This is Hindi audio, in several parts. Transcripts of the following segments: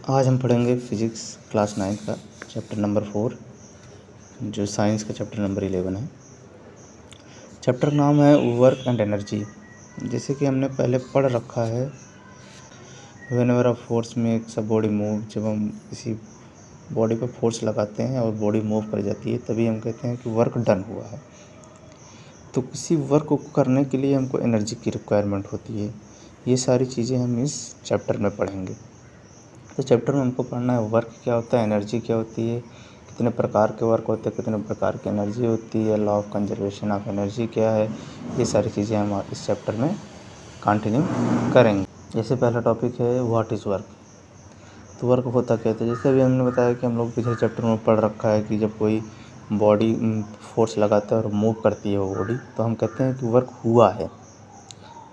आज हम पढ़ेंगे फिजिक्स क्लास 9 का चैप्टर नंबर 4, जो साइंस का चैप्टर नंबर 11 है। चैप्टर का नाम है वर्क एंड एनर्जी। जैसे कि हमने पहले पढ़ रखा है, whenever a force makes a body move, जब हम किसी बॉडी पर फोर्स लगाते हैं और बॉडी मूव कर जाती है तभी हम कहते हैं कि वर्क डन हुआ है। तो किसी वर्क को करने के लिए हमको एनर्जी की रिक्वायरमेंट होती है। ये सारी चीज़ें हम इस चैप्टर में पढ़ेंगे। तो चैप्टर में हमको पढ़ना है वर्क क्या होता है, एनर्जी क्या होती है, कितने प्रकार के वर्क होते हैं, कितने प्रकार की एनर्जी होती है, law of conservation of energy क्या है। ये सारी चीज़ें हम इस चैप्टर में कंटिन्यू करेंगे। जैसे पहला टॉपिक है व्हाट इज़ वर्क। तो वर्क होता क्या है, जैसे अभी हमने बताया कि हम लोग पिछले चैप्टर में पढ़ रखा है कि जब कोई बॉडी फोर्स लगाता है और मूव करती है वो बॉडी, तो हम कहते हैं कि वर्क हुआ है।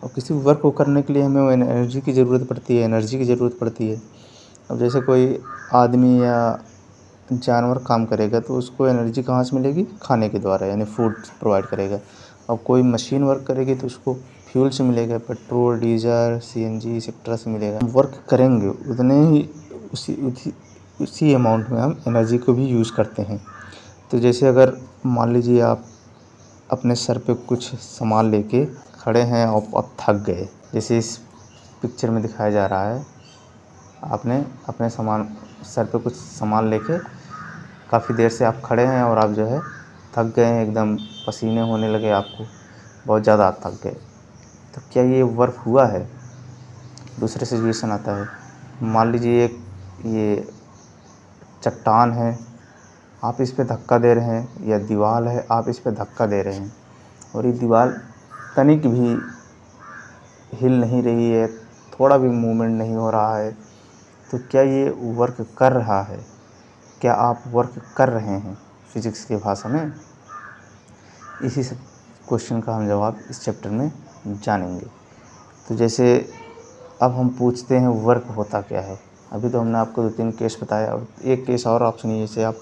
और किसी वर्क को करने के लिए हमें एनर्जी की ज़रूरत पड़ती है, एनर्जी की ज़रूरत पड़ती है। अब जैसे कोई आदमी या जानवर काम करेगा तो उसको एनर्जी कहाँ से मिलेगी, खाने के द्वारा, यानी फूड प्रोवाइड करेगा। अब कोई मशीन वर्क करेगी तो उसको फ्यूल से मिलेगा, पेट्रोल, डीजल, सीएनजी एक्सेट्रा से मिलेगा। हम वर्क करेंगे उतने ही उसी अमाउंट में हम एनर्जी को भी यूज़ करते हैं। तो जैसे अगर मान लीजिए आप अपने सर पे कुछ सामान लेके खड़े हैं और आप थक गए, जैसे इस पिक्चर में दिखाया जा रहा है, आपने अपने सामान सर पे कुछ सामान लेके काफ़ी देर से आप खड़े हैं और आप जो है थक गए हैं, एकदम पसीने होने लगे आपको, बहुत ज़्यादा आप थक गए। तो क्या ये वर्क हुआ है? दूसरे सिचुएशन आता है, मान लीजिए एक ये चट्टान है, आप इस पे धक्का दे रहे हैं, या दीवार है, आप इस पे धक्का दे रहे हैं और ये दीवार तनिक भी हिल नहीं रही है, थोड़ा भी मूवमेंट नहीं हो रहा है, तो क्या ये वर्क कर रहा है? क्या आप वर्क कर रहे हैं फिजिक्स की भाषा में? इसी सब क्वेश्चन का हम जवाब इस चैप्टर में जानेंगे। तो जैसे अब हम पूछते हैं वर्क होता क्या है। अभी तो हमने आपको 2-3 केस बताया, और एक केस और आप सुनिए। जैसे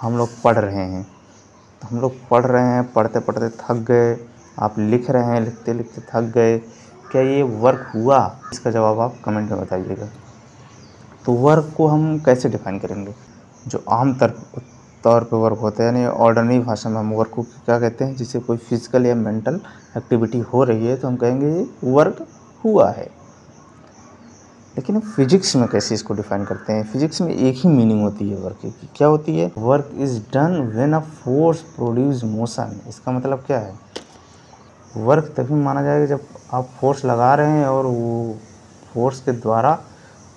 हम लोग पढ़ रहे हैं, तो हम लोग पढ़ रहे हैं, पढ़ते पढ़ते थक गए, आप लिख रहे हैं, लिखते लिखते थक गए, क्या ये वर्क हुआ? इसका जवाब आप कमेंट में बताइएगा। तो वर्क को हम कैसे डिफ़ाइन करेंगे? जो आम तौर पे वर्क होता है, यानी ऑर्डिनरी भाषा में हम वर्क को क्या कहते हैं, जिससे कोई फिजिकल या मेंटल एक्टिविटी हो रही है तो हम कहेंगे ये वर्क हुआ है। लेकिन फिजिक्स में कैसे इसको डिफ़ाइन करते हैं? फिजिक्स में एक ही मीनिंग होती है वर्क की। क्या होती है? Work is done when a force produce motion. इसका मतलब क्या है? वर्क तभी माना जाएगा जब आप फोर्स लगा रहे हैं और वो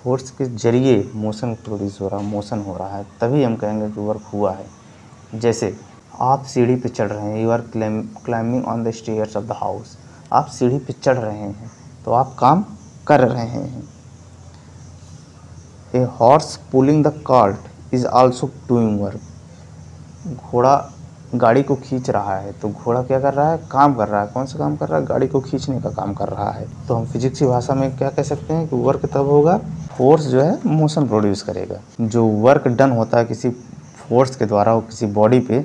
फोर्स के ज़रिए मोशन प्रोड्यूस हो रहा है, मोशन हो रहा है, तभी हम कहेंगे कि वर्क हुआ है। जैसे आप सीढ़ी पे चढ़ रहे हैं, you are climbing on the stairs of the house. आप सीढ़ी पे चढ़ रहे हैं तो आप काम कर रहे हैं। A horse pulling the cart is also doing work. घोड़ा गाड़ी को खींच रहा है, तो घोड़ा क्या कर रहा है? काम कर रहा है। कौन सा काम कर रहा है? गाड़ी को खींचने का काम कर रहा है। तो हम फिजिक्स की भाषा में क्या कह सकते हैं कि वर्क तब होगा, फोर्स जो है मोशन प्रोड्यूस करेगा। जो वर्क डन होता है किसी फोर्स के द्वारा वो किसी बॉडी पे,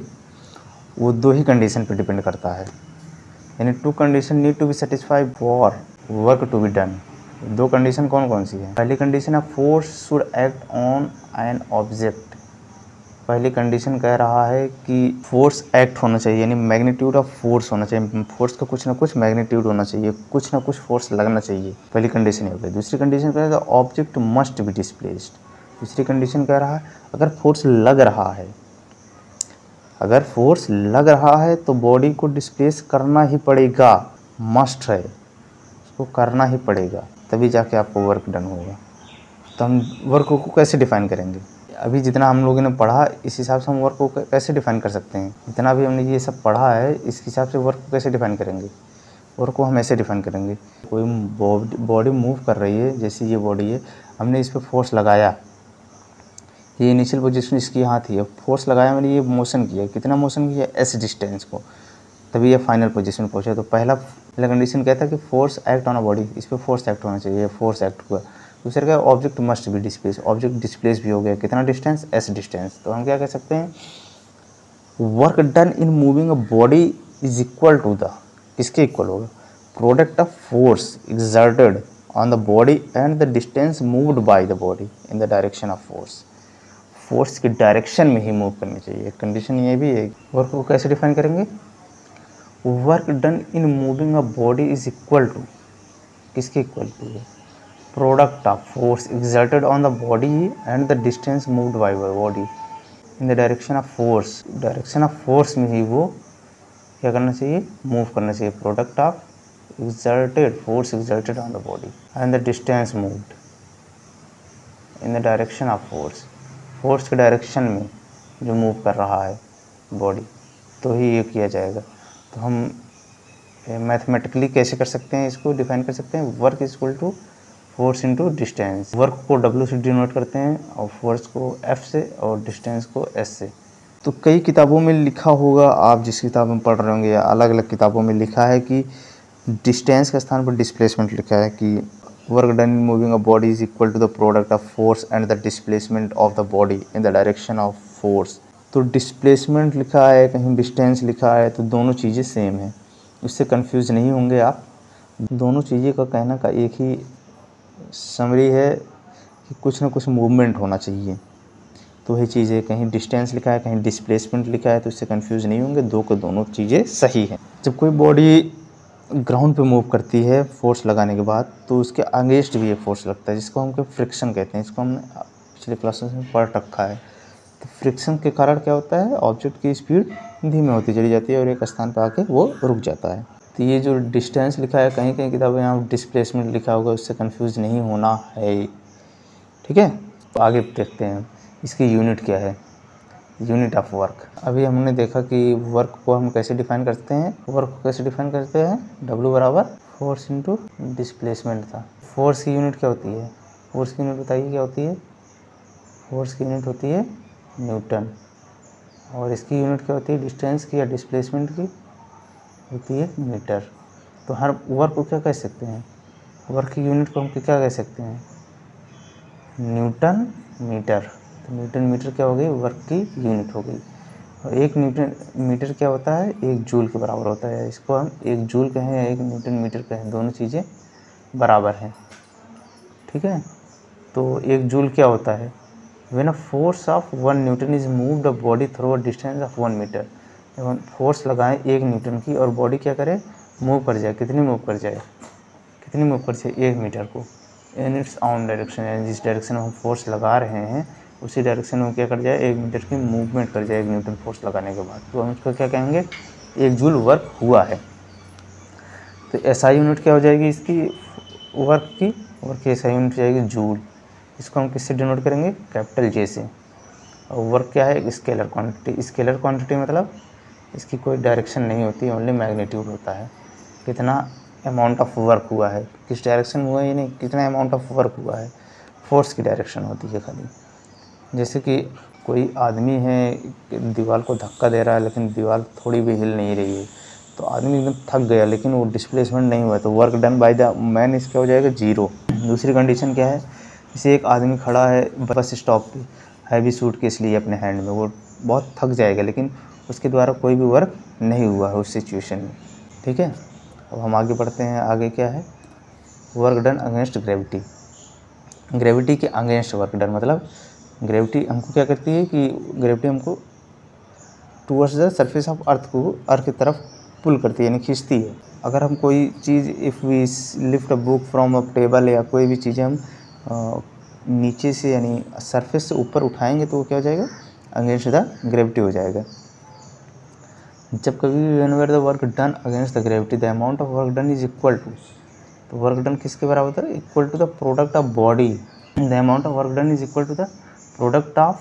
वो 2 ही कंडीशन पे डिपेंड करता है, यानी 2 condition need to be satisfied for work to be done. 2 condition कौन कौन सी है? पहली कंडीशन है force should act on an object. पहली कंडीशन कह रहा है कि फोर्स एक्ट होना चाहिए, यानी मैग्नीट्यूड ऑफ फोर्स होना चाहिए। फोर्स का कुछ ना कुछ मैग्नीट्यूड होना चाहिए, कुछ ना कुछ फोर्स लगना चाहिए। पहली कंडीशन हो गई। दूसरी कंडीशन कह रहा है ऑब्जेक्ट मस्ट बी डिस्प्लेस्ड। दूसरी कंडीशन कह रहा है अगर फोर्स लग रहा है, अगर फोर्स लग रहा है तो बॉडी को डिस्प्लेस करना ही पड़ेगा, मस्ट है, उसको करना ही पड़ेगा, तभी जाके आपको वर्क डन होगा। तो हम वर्क को कैसे डिफ़ाइन करेंगे? अभी जितना हम लोगों ने पढ़ा इस हिसाब से हम वर्क को कैसे डिफ़ाइन कर सकते हैं? जितना भी हमने ये सब पढ़ा है इस हिसाब से वर्क को कैसे डिफ़ाइन करेंगे? वर्क को हम ऐसे डिफ़ाइन करेंगे, कोई बॉडी मूव कर रही है, जैसे ये बॉडी है, हमने इस पर फोर्स लगाया, ये इनिशियल पोजीशन इसकी यहाँ थी, अब फोर्स लगाया मैंने, ये मोशन किया, कितना मोशन किया? एस डिस्टेंस को, तभी ये फाइनल पोजीशन पहुँचा। तो पहला कंडीशन कहता है कि force act on a body, इस पर फोर्स एक्ट होना चाहिए, फोर्स एक्ट हुआ। दूसरा क्या? Object must be displace, object displace भी हो गया, कितना डिस्टेंस? S distance. तो हम क्या कह सकते हैं? Work done in moving a body is equal to the, किसके इक्वल होगा? Product of force exerted on the body and the distance moved by the body in the direction of force. Force की डायरेक्शन में ही मूव करनी चाहिए। कंडीशन ये भी है। वर्क को कैसे डिफाइन करेंगे? Work done in moving a body is equal to, किसके इक्वल टू है? Product of force exerted on the body and the distance moved by body in the direction of force. Direction of force में ही वो क्या करना चाहिए? मूव करना चाहिए। Product of exerted, force exerted on the body and the distance moved in the direction of force. Force के डायरेक्शन में जो मूव कर रहा है बॉडी, तो ही ये किया जाएगा। तो हम मैथमेटिकली कैसे कर सकते हैं, इसको डिफाइन कर सकते हैं? Work is equal to force into distance. Work को W से डिनोट करते हैं और फोर्स को F से और डिस्टेंस को S से। तो कई किताबों में लिखा होगा, आप जिस किताब में पढ़ रहे होंगे या अलग अलग किताबों में लिखा है कि डिस्टेंस के स्थान पर डिस्प्लेसमेंट लिखा है कि work done in moving a body is equal to the product of force and the displacement of the body in the direction of force. तो डिस्प्लेसमेंट लिखा है, कहीं डिस्टेंस लिखा है, तो दोनों चीज़ें सेम हैं, इससे कंफ्यूज नहीं होंगे आप। दोनों चीज़ें का कहना का एक ही समरी है कि कुछ ना कुछ मूवमेंट होना चाहिए। तो ये चीज़ें, कहीं डिस्टेंस लिखा है, कहीं डिस्प्लेसमेंट लिखा है, तो इससे कंफ्यूज नहीं होंगे। दो को दोनों चीज़ें सही हैं। जब कोई बॉडी ग्राउंड पे मूव करती है फोर्स लगाने के बाद, तो उसके अगेंस्ट भी एक फोर्स लगता है जिसको हम फ्रिक्शन कहते हैं। इसको हमने पिछले क्लासेस में पढ़ रखा है। तो फ्रिक्शन के कारण क्या होता है? ऑब्जेक्ट की स्पीड धीमी होती चली जाती है और एक स्थान पर आके वो रुक जाता है। तो ये जो डिस्टेंस लिखा है, कहीं कहीं किताबें यहाँ डिस्प्लेसमेंट लिखा होगा, उससे कंफ्यूज नहीं होना है। ठीक है, तो आगे देखते हैं इसकी यूनिट क्या है। Unit of work. अभी हमने देखा कि वर्क को हम कैसे डिफाइन करते हैं। वर्क को कैसे डिफाइन करते हैं? W बराबर फोर्स इंटू डिस्प्लेसमेंट था। फोर्स की यूनिट क्या होती है? फोर्स की यूनिट बताइए क्या होती है? फोर्स की यूनिट होती है न्यूटन। और इसकी यूनिट क्या होती है? डिस्टेंस की या डिस्प्लेसमेंट की होती है मीटर। तो हर वर्क को क्या कह सकते हैं? वर्क की यूनिट को हम क्या कह सकते हैं? Newton metre. तो न्यूटन मीटर क्या हो गई? वर्क की यूनिट हो गई। और एक न्यूटन मीटर क्या होता है? एक जूल के बराबर होता है। इसको हम एक जूल कहें या एक न्यूटन मीटर कहें, दोनों चीज़ें बराबर हैं। ठीक है, तो एक जूल क्या होता है? When a force of 1 newton is moved a body through a distance of 1 metre. जब फोर्स लगाएं 1 न्यूटन की और बॉडी क्या करे? मूव कर जाए। कितनी मूव कर जाए? कितनी मूव कर जाए? 1 मीटर को इन इट्स ऑन डायरेक्शन, यानी जिस डायरेक्शन में हम फोर्स लगा रहे हैं उसी डायरेक्शन में क्या कर जाए? 1 मीटर की मूवमेंट कर जाए 1 न्यूटन फोर्स लगाने के बाद। तो हम इसको क्या कहेंगे? 1 जूल वर्क हुआ है। तो एसआई यूनिट क्या हो जाएगी इसकी? वर्क की एसआई यूनिट हो जाएगी जूल। इसको हम किससे डिनोट करेंगे? कैपिटल जे से। और वर्क क्या है? Scalar quantity. स्केलर क्वांटिटी मतलब इसकी कोई डायरेक्शन नहीं होती, ओनली मैग्नीट्यूड होता है। कितना अमाउंट ऑफ वर्क हुआ है, किस डायरेक्शन में हुआ है, ये नहीं, कितना अमाउंट ऑफ वर्क हुआ है, फोर्स की डायरेक्शन होती है खाली। जैसे कि कोई आदमी है, दीवार को धक्का दे रहा है लेकिन दीवार थोड़ी भी हिल नहीं रही है, तो आदमी एकदम थक गया लेकिन वो डिस्प्लेसमेंट नहीं हुआ, तो work done by the man इसका हो जाएगा 0। दूसरी कंडीशन क्या है? जैसे एक आदमी खड़ा है बस स्टॉप पे, हैवी सूटकेस लिए अपने हैंड में, वो बहुत थक जाएगा लेकिन उसके द्वारा कोई भी वर्क नहीं हुआ है उस सिचुएशन में। ठीक है, अब हम आगे बढ़ते हैं। आगे क्या है? Work done against gravity. Gravity के अगेंस्ट वर्क डन मतलब ग्रेविटी हमको क्या करती है कि ग्रेविटी हमको towards the surface of earth को अर्थ की तरफ पुल करती है, यानी खींचती है। अगर हम कोई चीज़ if we lift a book from a table या कोई भी चीज़ें हम नीचे से यानी सरफेस से ऊपर उठाएंगे तो वो क्या हो जाएगा? अगेंस्ट द ग्रेविटी हो जाएगा। जब कभी whenever the work done against the gravity the amount of work done is equal to, तो वर्क डन किसके बराबर होता है? Equal to the product of body. The amount of work done is equal to the product of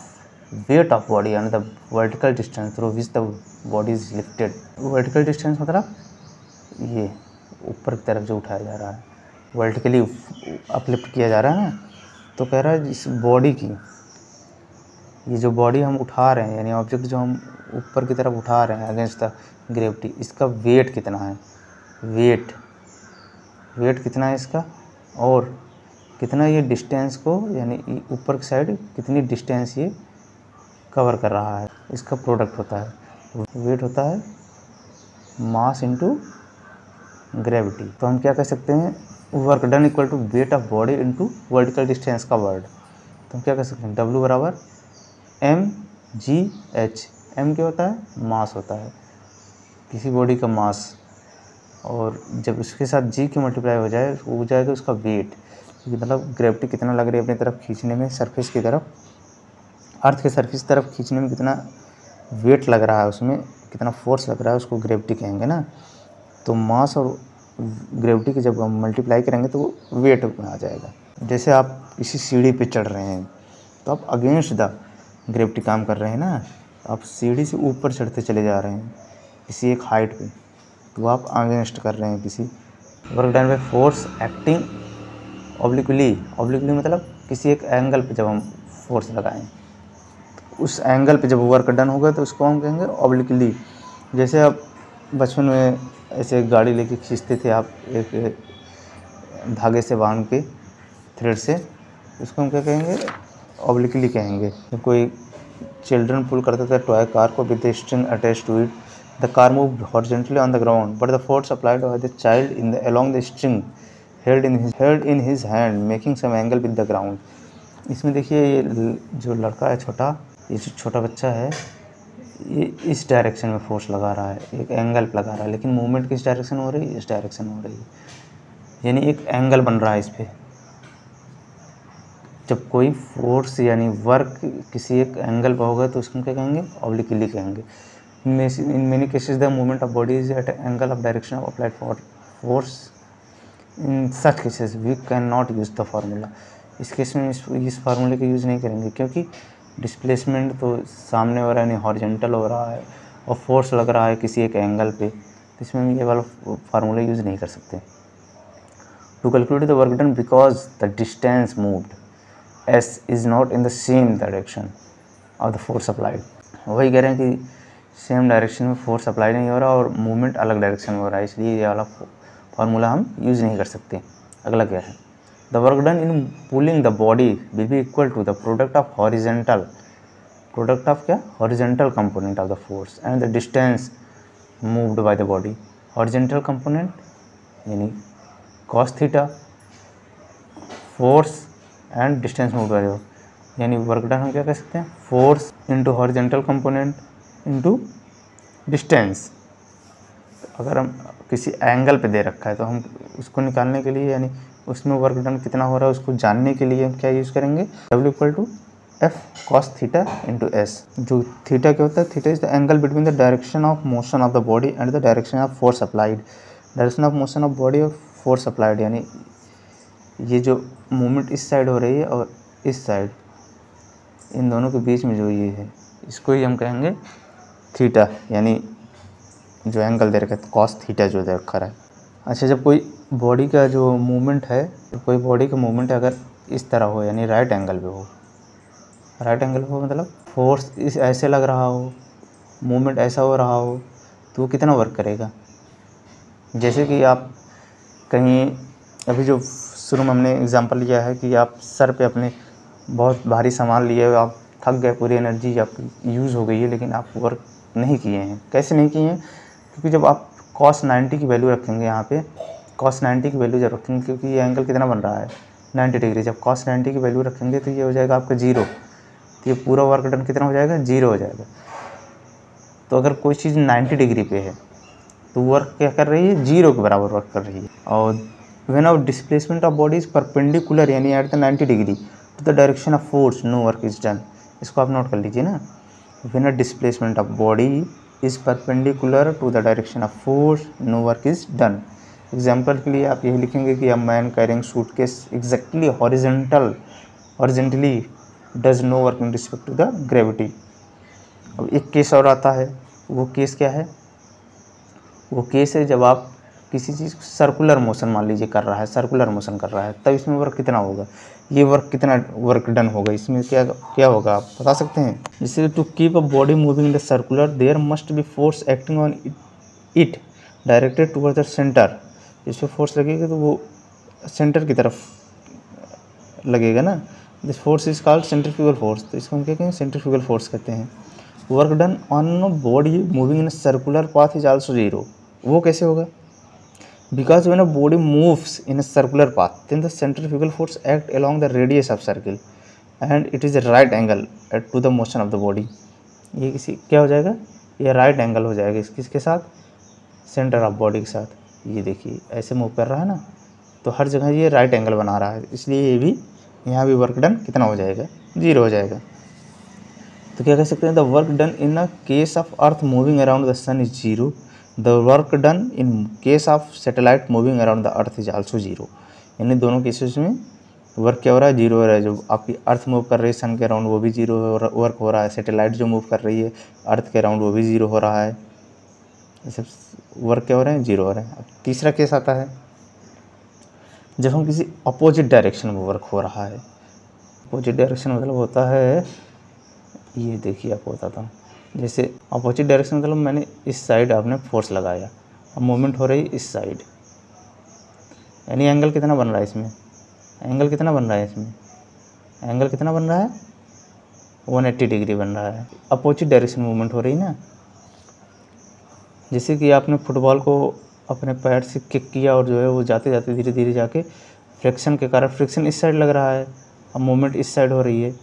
weight of body and the vertical distance through which the body is lifted. Vertical distance मतलब ये ऊपर की तरफ जो उठाया जा रहा है, वर्टिकली अपलिफ्ट किया जा रहा है ना। तो कह रहा है इस बॉडी की, ये जो बॉडी हम उठा रहे हैं यानी ऑब्जेक्ट जो हम ऊपर की तरफ उठा रहे हैं अगेंस्ट द ग्रेविटी, इसका वेट कितना है? वेट कितना है इसका, और कितना ये डिस्टेंस को यानी ऊपर की साइड कितनी डिस्टेंस ये कवर कर रहा है, इसका प्रोडक्ट होता है। वेट होता है मास इनटू ग्रेविटी। तो हम क्या कह सकते हैं? Work done equal to weight of body into vertical distance का वर्ड, तो हम क्या कर सकते हैं, W बराबर mgh। m क्या होता है, मास होता है, किसी बॉडी का मास, और जब उसके साथ g की मल्टीप्लाई हो जाए वो हो जाएगा उसका वेट, मतलब ग्रेविटी कितना लग रही है अपनी तरफ खींचने में, सरफेस की तरफ, अर्थ के सरफेस की तरफ खींचने में कितना वेट लग रहा है, उसमें कितना फोर्स लग रहा है, उसको ग्रेविटी कहेंगे ना। तो मास और ग्रेविटी के जब हम मल्टीप्लाई करेंगे तो वो वेट में आ जाएगा। जैसे आप किसी सीढ़ी पे चढ़ रहे हैं तो आप अगेंस्ट द ग्रेविटी काम कर रहे हैं ना, आप सीढ़ी से ऊपर चढ़ते चले जा रहे हैं किसी एक हाइट पे, तो आप अगेंस्ट कर रहे हैं किसी। Work done by force acting obliquely, obliquely मतलब किसी एक एंगल पे जब हम फोर्स लगाएं, उस एंगल पे जब वर्क डन होगा तो उसको हम कहेंगे ऑब्लिकली। जैसे आप बचपन में ऐसे गाड़ी लेके खींचते थे आप एक धागे से बांध के, थ्रेड से, उसको हम क्या कहेंगे, ऑब्लिकली कहेंगे। जब कोई चिल्ड्रन पुल करता था टॉय कार को with the string attach to it, the car moved horizontally on the ground but the force applied by the child in the along the string held in his hand making some angle with the ground. इसमें देखिए ये जो लड़का है छोटा, ये जो छोटा बच्चा है, ये इस डायरेक्शन में फोर्स लगा रहा है, एक एंगल पे लगा रहा है, लेकिन मूवमेंट किस डायरेक्शन हो रही है, इस डायरेक्शन हो रही है, यानी एक एंगल बन रहा है इस पर। जब कोई फोर्स यानी वर्क किसी एक एंगल पर होगा तो उसको क्या कहेंगे, ऑब्लिकली कहेंगे। In many cases the movement of body is at angle of direction of applied force, in such cases we can not use the formula. इस केस में इस फार्मूले का यूज़ नहीं करेंगे, क्योंकि डिस्प्लेसमेंट तो सामने हो रहा है, यानी हॉरिजॉन्टल हो रहा है, और फोर्स लग रहा है किसी एक एंगल पे, तो इसमें हम ये वाला फार्मूला यूज़ नहीं कर सकते। To calculate the work done because the distance moved S is not in the same direction of the force applied. वही कह रहे हैं कि सेम डायरेक्शन में फोर्स अप्लाई नहीं हो रहा और मूवमेंट अलग डायरेक्शन में हो रहा है, इसलिए ये वाला फार्मूला हम यूज़ नहीं कर सकते। अगला क्या है, the work done in pulling the body will be equal to the product of horizontal, product of क्या, horizontal component of the force and the distance moved by the body. Horizontal component यानी cos theta, force and distance moved by the, यानी वर्क डन हम क्या कह सकते हैं, force into horizontal component into distance. अगर हम किसी एंगल पे दे रखा है तो हम उसको निकालने के लिए, यानी उसमें वर्क डन कितना हो रहा है उसको जानने के लिए हम क्या यूज़ करेंगे, W equal to F cos theta into S. जो थीटा क्या होता है, theta is the angle between the direction of motion of the body and the direction of force applied. Direction of motion of body और फोर्स अप्लाइड, यानी ये जो मूवमेंट इस साइड हो रही है और इस साइड, इन दोनों के बीच में जो ये है, इसको ही हम कहेंगे थीटा, यानी जो एंगल दे रखा है कॉस थीटा जो दे रखा है। अच्छा, जब कोई बॉडी का जो मूवमेंट है, जब कोई बॉडी का मूवमेंट अगर इस तरह हो, यानी राइट एंगल पे हो, राइट एंगल पे हो मतलब फोर्स इस ऐसे लग रहा हो, मूवमेंट ऐसा हो रहा हो, तो वो कितना वर्क करेगा। जैसे कि आप कहीं, अभी जो शुरू में हमने एग्जांपल लिया है कि आप सर पे अपने बहुत भारी सामान लिए, आप थक गए, पूरी एनर्जी आपकी यूज़ हो गई है, लेकिन आप वर्क नहीं किए हैं। कैसे नहीं किए हैं, क्योंकि जब आप cos 90 की वैल्यू रखेंगे, यहाँ पे cos 90 की वैल्यू जब रखेंगे, क्योंकि ये एंगल कितना बन रहा है 90 डिग्री, जब cos 90 की वैल्यू रखेंगे तो ये हो जाएगा आपका 0, तो ये पूरा वर्क डन कितना हो जाएगा, 0 हो जाएगा। तो अगर कोई चीज़ 90 डिग्री पे है तो वर्क क्या कर रही है, 0 के बराबर वर्क कर रही है। और when our displacement of body is perpendicular, यानी at the 90 degree to the direction of force, no work is done. इसको आप नोट कर लीजिए ना, when a displacement of body is perpendicular to the direction of force, no work is done. Example के लिए आप यही लिखेंगे कि a man carrying suitcase exactly horizontally does no work in respect to the gravity. अब एक केस और आता है, वो केस क्या है, वो केस है जब आप किसी चीज़ सर्कुलर मोशन मान लीजिए कर रहा है, सर्कुलर मोशन कर रहा है, तब इसमें वर्क कितना होगा, ये वर्क कितना वर्क डन होगा, इसमें क्या क्या होगा आप बता सकते हैं। जैसे to keep a body moving the circular there must be force acting on it directed toward the centre. इस पर फोर्स लगेगा तो वो सेंटर की तरफ लगेगा ना, this force is called centrifugal force. तो इसको हम क्या कहते हैं, सेंट्रीफ्यूगल फोर्स कहते हैं। Work done on body moving in circular path is also 0। वो कैसे होगा, because when a body moves in a circular path then the centrifugal force act along the radius of circle and it is right angle to the motion of the body. ये किसी क्या हो जाएगा, ये राइट एंगल हो जाएगा किसके साथ, सेंटर ऑफ बॉडी के साथ। ये देखिए ऐसे मूव कर रहा है ना, तो हर जगह ये राइट एंगल बना रहा है, इसलिए ये भी यहाँ भी वर्क डन कितना हो जाएगा, 0 हो जाएगा। तो क्या कह सकते हैं, the work done in a case of earth moving around the sun is 0, the work done in case of satellite moving around the earth is also 0। यानी दोनों केसेस में वर्क क्या हो रहा है, 0 हो रहा है। जो आपकी अर्थ मूव कर रही है सन के अराउंड वो भी 0 वर्क हो रहा है, सैटेलाइट जो मूव कर रही है अर्थ के अराउंड वो भी 0 हो रहा है। ये सब वर्क क्या हो रहे हैं, 0 हो रहे हैं। अब तीसरा केस आता है जब हम किसी अपोजिट डायरेक्शन में वर्क हो रहा है। अपोजिट डायरेक्शन मतलब होता है, ये देखिए आपको बताता हूँ, जैसे अपोजिट डायरेक्शन मतलब मैंने इस साइड आपने फोर्स लगाया, अब मूवमेंट हो रही है इस साइड, यानी एंगल कितना बन रहा है इसमें, एंगल कितना बन रहा है इसमें, एंगल कितना बन रहा है, 180 डिग्री बन रहा है। अपोजिट डायरेक्शन मूवमेंट हो रही ना, जैसे कि आपने फुटबॉल को अपने पैर से किक किया और जो है वो जाते जाते धीरे धीरे जाके फ्रिक्शन के कारण फ्रिक्शन इस साइड लग रहा है, अब मूवमेंट इस साइड हो रही है,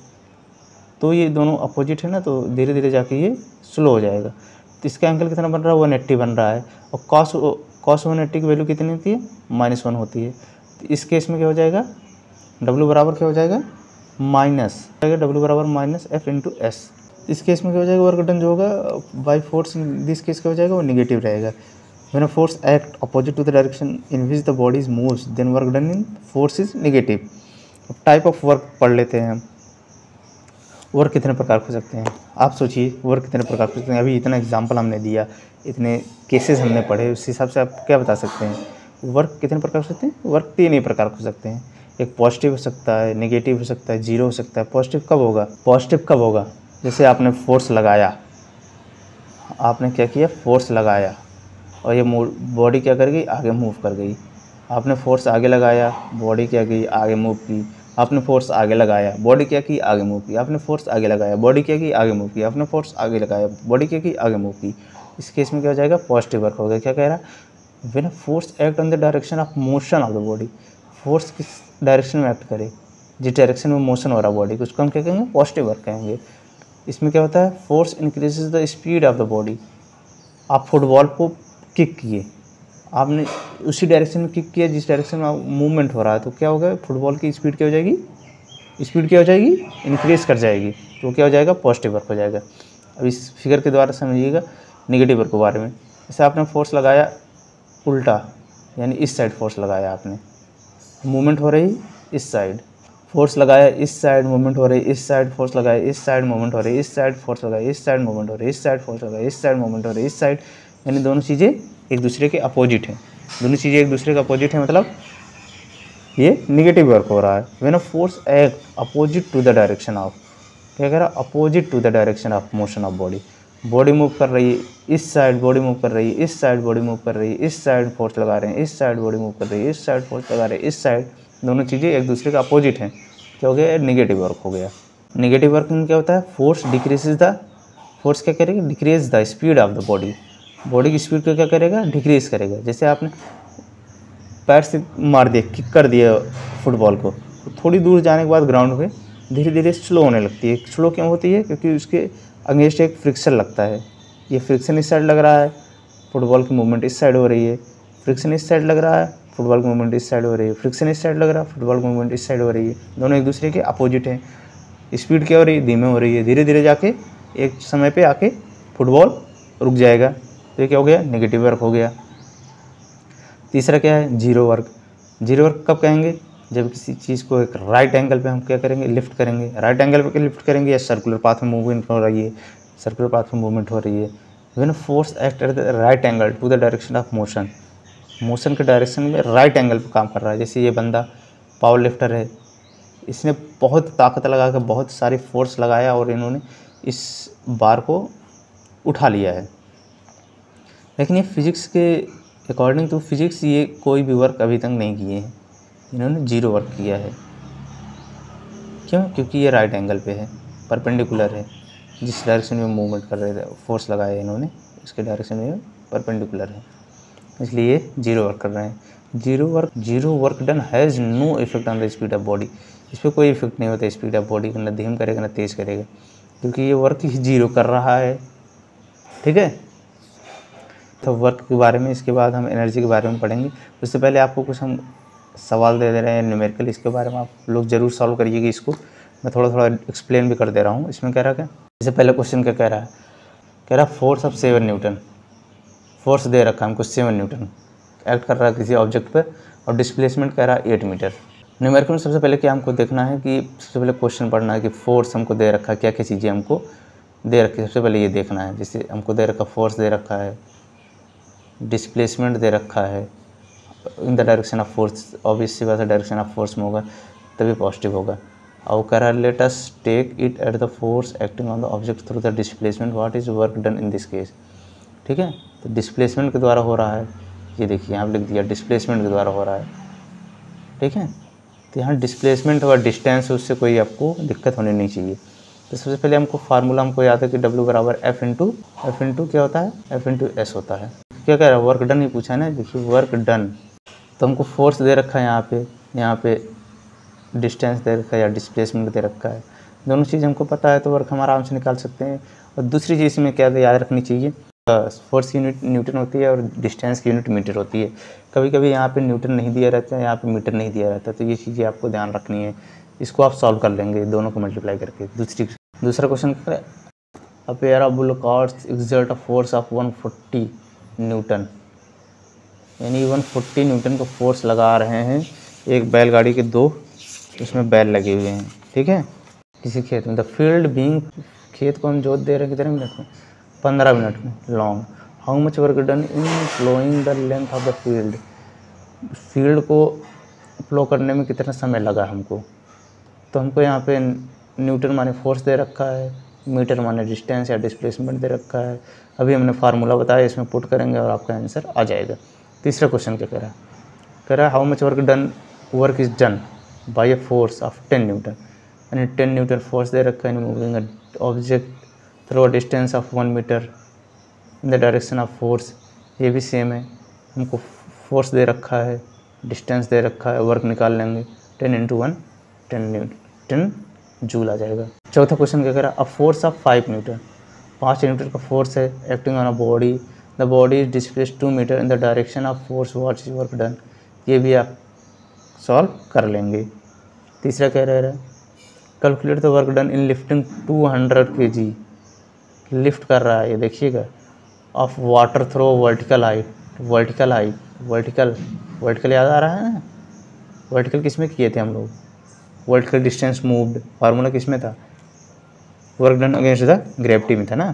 तो ये दोनों अपोजिट है ना, तो धीरे धीरे जाके ये स्लो हो जाएगा। तो इसका एंगल कितना बन रहा है, 180 बन रहा है, और कॉस 180 की वैल्यू कितनी होती है, -1 होती है। तो इस केस में क्या हो जाएगा, W बराबर क्या हो जाएगा, माइनस W बराबर -F × S। इस केस में क्या हो जाएगा, वर्क डन जो होगा बाई फोर्स दिस केस क्या हो जाएगा, वो निगेटिव रहेगा। When a force act opposite to the direction in which the body moves, then work done in force is negative। अब टाइप ऑफ वर्क पढ़ लेते हैं हम। वर्क कितने प्रकार हो सकते हैं, आप सोचिए वर्क कितने प्रकार हो सकते हैं। अभी इतना एग्जांपल हमने दिया, इतने केसेस हमने पढ़े, उस हिसाब से आप क्या बता सकते हैं वर्क कितने प्रकार हो सकते हैं। वर्क 3 ही प्रकार हो सकते हैं, एक पॉजिटिव हो सकता है, नेगेटिव हो सकता है, 0 हो सकता है। पॉजिटिव कब होगा, पॉजिटिव कब होगा, जैसे आपने फोर्स लगाया, आपने क्या किया, फोर्स लगाया और ये बॉडी क्या कर गई, आगे मूव कर गई। आपने फोर्स आगे लगाया, बॉडी क्या की, आगे मूव की। आपने फोर्स आगे लगाया, बॉडी क्या की, आगे मूव की। आपने फोर्स आगे लगाया, बॉडी क्या की, आगे मूव की। आपने फोर्स आगे लगाया, बॉडी क्या की, आगे मूव की। इस केस में क्या हो जाएगा, पॉजिटिव वर्क हो गया। क्या कह रहा है, when force act on the direction of motion of the body, force किस डायरेक्शन में एक्ट करे, जिस डायरेक्शन में मोशन हो रहा है बॉडी को, उसको हम क्या कहेंगे, पॉजिटिव वर्क कहेंगे। इसमें क्या होता है, force increases the speed of the body. आप फुटबॉल को किक किए, आपने उसी डायरेक्शन में किक किया जिस डायरेक्शन में मूवमेंट हो रहा है, तो क्या होगा, फुटबॉल की स्पीड क्या हो जाएगी, स्पीड क्या हो जाएगी, इंक्रीज कर जाएगी। तो क्या हो जाएगा, पॉजिटिव वर्क हो जाएगा। अब इस फिगर के द्वारा समझिएगा नेगेटिव वर्क के बारे में। जैसे आपने फोर्स लगाया उल्टा, यानी इस साइड फोर्स लगाया आपने, मूवमेंट हो रही इस साइड, फोर्स लगाया इस साइड, मूवमेंट हो रही इस साइड, फोर्स लगाया इस साइड, मूवमेंट हो रही इस साइड, फोर्स लगाया इस साइड, मूवमेंट हो रही इस साइड, फोर्स लगाया इस साइड, मूवमेंट हो रही इस साइड। यानी दोनों चीज़ें एक दूसरे के अपोजिट हैं, दोनों चीज़ें एक दूसरे के अपोजिट हैं, मतलब ये नेगेटिव वर्क हो रहा है। When a force act opposite to the direction of, क्या कह रहा है, opposite to the direction of motion of body, body move कर रही है इस साइड, बॉडी मूव कर रही है इस साइड, बॉडी मूव कर रही है इस साइड, फोर्स लगा रहे हैं इस साइड, बॉडी मूव कर रही है इस साइड, फोर्स लगा रहे हैं इस साइड, दोनों चीज़ें एक दूसरे के अपोजिट हैं। क्या हो गया, नेगेटिव वर्क हो गया। नेगेटिव वर्क में क्या होता है, फोर्स डिक्रीजेज द, फोर्स क्या करेगा, decrease the speed of the body, body की स्पीड को क्या करेगा, डिक्रीज करेगा। जैसे आपने पैर से मार दिया, किक कर दिया फुटबॉल को, तो थोड़ी दूर जाने के बाद ग्राउंड पे धीरे धीरे स्लो होने लगती है। स्लो क्यों होती है, क्योंकि उसके अगेंस्ट एक फ्रिक्शन लगता है। ये फ्रिक्शन इस साइड लग रहा है, फुटबॉल की मूवमेंट इस साइड हो रही है, फ्रिक्शन इस साइड लग रहा है, फुटबॉल की मूवमेंट इस साइड हो रही है, फ्रिक्शन इस साइड लग रहा है, फुटबॉल की मूवमेंट इस साइड हो रही है। दोनों एक दूसरे के अपोजिट हैं। स्पीड क्या हो रही है, धीमे हो रही है, धीरे धीरे जाके एक समय पे आके फुटबॉल रुक जाएगा। तो ये क्या हो गया, नेगेटिव वर्क हो गया। तीसरा क्या है, जीरो वर्क। जीरो वर्क कब कहेंगे, जब किसी चीज़ को एक राइट एंगल पे हम क्या करेंगे, लिफ्ट करेंगे। राइट एंगल पे लिफ्ट करेंगे या सर्कुलर पाथ में मूवमेंट हो रही है, सर्कुलर पाथ में मूवमेंट हो रही है। When force act at the right angle to the direction of motion, motion के डायरेक्शन में राइट एंगल पे काम कर रहा है। जैसे ये बंदा पावर लिफ्टर है, इसने बहुत ताकत लगा कर बहुत सारी फोर्स लगाया और इन्होंने इस बार को उठा लिया है। लेकिन ये फिजिक्स के अकॉर्डिंग टू फिजिक्स ये कोई भी वर्क अभी तक नहीं किए हैं, इन्होंने जीरो वर्क किया है। क्यों, क्योंकि ये राइट एंगल पे है, परपेंडिकुलर है, जिस डायरेक्शन में मूवमेंट कर रहे थे, फोर्स लगाया इन्होंने इसके डायरेक्शन में परपेंडिकुलर है। इसलिए ये जीरो वर्क कर रहे हैं। Zero work done has no effect on the speed of body. इस पर कोई इफेक्ट नहीं होता स्पीड ऑफ बॉडी का, ना धीम करेगा ना तेज़ करेगा, क्योंकि ये वर्क ही जीरो कर रहा है। ठीक है, तो वर्क के बारे में इसके बाद हम एनर्जी के बारे में पढ़ेंगे। उससे पहले आपको कुछ हम सवाल दे रहे हैं न्यूमेरिकल, इसके बारे में आप लोग ज़रूर सॉल्व करिएगा। इसको मैं थोड़ा थोड़ा एक्सप्लेन भी कर दे रहा हूँ। इसमें कह रहा क्या, इससे पहले क्वेश्चन क्या कह रहा है, कह रहा फोर्स ऑफ 7 न्यूटन, फोर्स दे रखा है हमको 7 न्यूटन एक्ट कर रहा है किसी ऑब्जेक्ट पे, और डिस्प्लेसमेंट कह रहा है 8 मीटर। न्यूमेरिकल में सबसे पहले क्या हमको देखना है कि सबसे पहले क्वेश्चन पढ़ना है कि फोर्स हमको दे रखा है, क्या क्या चीज़ें हमको दे रखी है, सबसे पहले ये देखना है। जैसे हमको दे रखा फोर्स दे रखा है, डिस्प्लेसमेंट दे रखा है, in the direction of force, obvious सी बात है डायरेक्शन ऑफ फोर्स में होगा तभी पॉजिटिव होगा। और कह रहा है let us take it at the force acting on the object through the displacement, what is work done in this case. ठीक है, तो डिस्प्लेसमेंट के द्वारा हो रहा है, ये देखिए यहाँ पे लिख दिया डिस्प्लेसमेंट के द्वारा हो रहा है। ठीक है, तो यहाँ डिस्प्लेसमेंट और डिस्टेंस उससे कोई आपको दिक्कत होनी नहीं चाहिए। तो सबसे पहले हमको फार्मूला हमको याद है कि W बराबर एफ इंटू क्या होता है, एफ इंटू एस होता है। क्या कह रहा है, वर्क डन ही पूछा है ना, देखिए वर्क डन, तो हमको फोर्स दे रखा है यहाँ पे डिस्टेंस दे रखा है या डिस्प्लेसमेंट दे रखा है, दोनों चीज़ हमको पता है तो वर्क हम आराम से निकाल सकते हैं। और दूसरी चीज़ में क्या याद रखनी चाहिए, फोर्स की यूनिट न्यूटन होती है और डिस्टेंस की यूनिट मीटर होती है। कभी कभी यहाँ पे न्यूटन नहीं दिया रहता है, यहाँ पे मीटर नहीं दिया रहता है, तो ये चीज़ें आपको ध्यान रखनी है। इसको आप सॉल्व कर लेंगे दोनों को मल्टीप्लाई करके। दूसरा क्वेश्चन क्या है, a pair of bull carts exert a force of 140 Newton, यानी 140 न्यूटन का फोर्स लगा रहे हैं एक बैलगाड़ी के दो उसमें बैल लगे हुए हैं। ठीक है, किसी खेत में, द फील्ड बीइंग, खेत को हम जोत दे रहे हैं कितने मिनट में, 15 मिनट में long. How much work done in flowing the length of the field, field को फ्लो करने में कितना समय लगा हमको। तो हमको यहाँ पे न्यूटन माने फोर्स दे रखा है, मीटर माने डिस्टेंस या डिस्प्लेसमेंट दे रखा है। अभी हमने फार्मूला बताया, इसमें पुट करेंगे और आपका आंसर आ जाएगा। तीसरा क्वेश्चन क्या कह रहा है how much work is done by a force of 10 newton, यानी 10 न्यूटन फोर्स दे रखा है moving object through a distance of 1 metre in the direction of force. ये भी सेम है, हमको फोर्स दे रखा है, डिस्टेंस दे रखा है, वर्क निकाल लेंगे 10 × 1 10 जूल आ जाएगा। चौथा क्वेश्चन क्या कह रहा है, a force of 5 newton, 5 newton का फोर्स है acting on a body, the body is displaced 2 metre in the direction of force, what is work done. ये भी आप सॉल्व कर लेंगे। तीसरा कह रहा है calculate the work done in lifting 200 kg, lift कर रहा है ये देखिएगा, ऑफ वाटर थ्रो वर्टिकल याद आ रहा है ना, वर्टिकल किस में किए थे हम लोग, वर्टिकल डिस्टेंस मूव्ड, फार्मूला किस में था, work done against the gravity में था ना।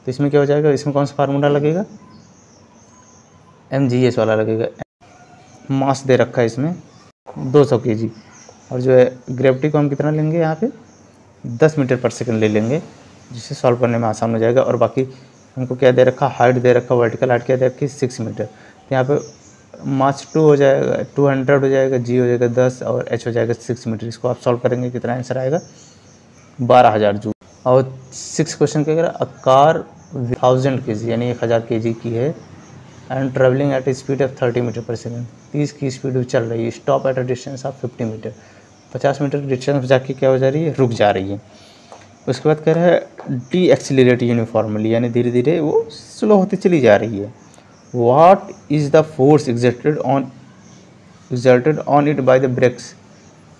तो इसमें क्या हो जाएगा, इसमें कौन सा फार्मूला लगेगा, mgs वाला लगेगा। मास दे रखा है इसमें 200 kg, और जो है ग्रेविटी को हम कितना लेंगे यहाँ पे 10 मीटर पर सेकंड ले लेंगे, जिससे सॉल्व करने में आसान हो जाएगा। और बाकी हमको क्या दे रखा, हाइट दे रखा, वर्टिकल हाइट क्या दे रखी 6 मीटर। तो यहाँ पे मास 2 हो जाएगा, 200 हो जाएगा, जी हो जाएगा 10 और एच हो जाएगा 6 मीटर। इसको आप सॉल्व करेंगे कितना आंसर आएगा 12,000 जूल। और 6 क्वेश्चन क्या कह रहा है, अ कार 1000 kg यानी 1000 kg की है and travelling at speed of 30 metre per second, 30 की स्पीड में चल रही है, stop at a distance of 50 metre, 50 metre distance पर जाके क्या हो जा रही है, रुक जा रही है। उसके बाद कह रहा है डी एक्सीलरेट यूनिफॉर्मली, यानी धीरे धीरे वो स्लो होती चली जा रही है। What is the force exerted on it by the brakes,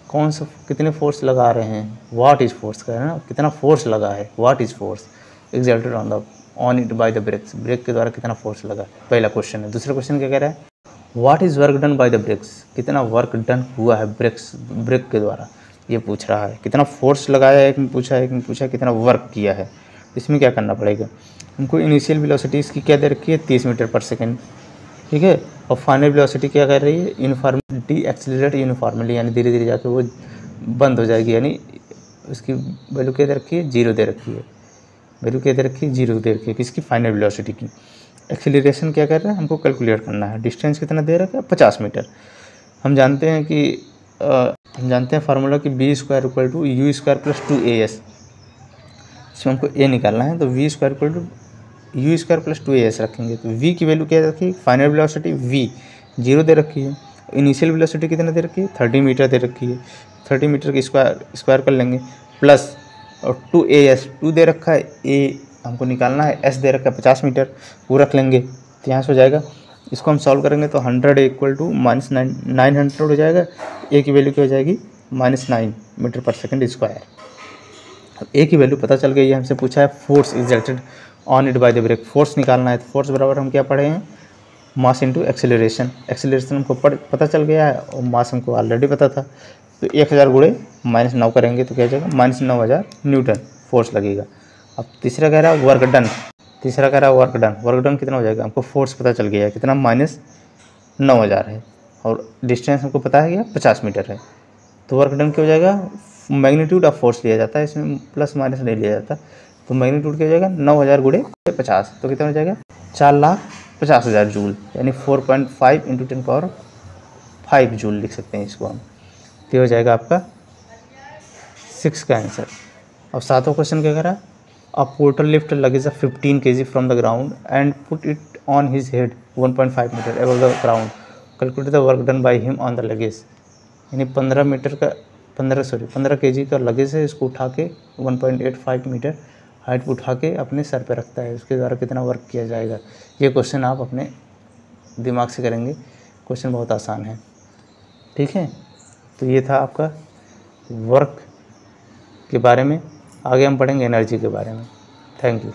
कौन सा कितने फोर्स लगा रहे हैं, व्हाट इज़ फोर्स कह रहे हैं ना, कितना फोर्स लगा है, what is force exerted on it by the brakes, brake के द्वारा कितना फोर्स लगा, पहला क्वेश्चन है। दूसरा क्वेश्चन क्या कह रहा है, what is work done by the brakes, कितना वर्क डन हुआ है ब्रेक के द्वारा, ये पूछ रहा है। कितना फोर्स लगाया है, एक में पूछा कितना वर्क किया है। इसमें क्या करना पड़ेगा, हमको इनिशियल वेलोसिटी इसकी क्या दे रखी है 30 मीटर पर सेकेंड, ठीक है, और फाइनल वेलोसिटी क्या कर रही है, यूनिफॉर्म डी एक्सीलरेट यूनिफॉर्मली, यानी धीरे धीरे जाकर वो बंद हो जाएगी, यानी उसकी वैल्यू क्या दे रखी है 0 दे रखी है, वैल्यू क्या दे रखी है 0 दे रखी है किसकी, फाइनल वेलोसिटी की। एक्सीलरेशन क्या कर रहा है, हमको कैलकुलेट करना है, डिस्टेंस कितना दे रखा है 50 मीटर। हम जानते हैं फार्मूला कि b² = u² + 2as, इसमें हमको a निकालना है, तो v² = you square plus 2as रखेंगे तो v की वैल्यू क्या रखी, फाइनल वेलोसिटी v 0 दे रखी है, इनिशियल वेलोसिटी कितना दे रखी है 30 मीटर दे रखी है, 30 मीटर की स्क्वायर कर लेंगे प्लस और 2as 2 दे रखा है, a हमको निकालना है, s दे रखा है 50 मीटर, वो रख लेंगे तो यहाँ से हो जाएगा। इसको हम सॉल्व करेंगे तो 100 इक्वल टू -900 हो जाएगा, a की वैल्यू क्या हो जाएगी -9 मीटर पर सेकेंड स्क्वायर। अब ए की वैल्यू पता चल गई है, हमसे पूछा है force exerted on it by the brake, force निकालना है। तो फोर्स बराबर हम क्या पढ़े हैं, मास इनटू एक्सेलरेशन, एक्सेलरेशन हमको पता चल गया है और मास हमको ऑलरेडी पता था। तो 1000 गुणे -9 करेंगे तो क्या हो जाएगा -9000 न्यूटन फोर्स लगेगा। अब तीसरा कह रहा है वर्क डन, तीसरा कह रहा है वर्क डन कितना हो जाएगा, हमको फोर्स पता चल गया है कितना -9000 है और डिस्टेंस हमको पता है क्या 50 मीटर है। तो वर्क डन क्या हो जाएगा, मैग्नीट्यूड ऑफ फोर्स लिया जाता है, इसमें प्लस माइनस नहीं लिया जाता। तो मैग्नीट्यूड क्या हो जाएगा 9000 गुणे 50 तो कितना हो जाएगा 4,50,000 जूल, यानी 4.5 × 10⁵ जूल लिख सकते हैं इसको हम। तो हो जाएगा आपका 6 का आंसर। अब 7वां क्वेश्चन क्या करा, a porter lift luggage 15 kg from the ground and put it on his head 1.5 metre above the ground, calculate the work done by him on the luggage. यानी 15 kg का लगेज है, इसको उठा के 1.85 मीटर हाइट पर उठा के अपने सर पे रखता है, उसके द्वारा कितना वर्क किया जाएगा। ये क्वेश्चन आप अपने दिमाग से करेंगे, क्वेश्चन बहुत आसान है, ठीक है। तो ये था आपका वर्क के बारे में, आगे हम पढ़ेंगे एनर्जी के बारे में। Thank you.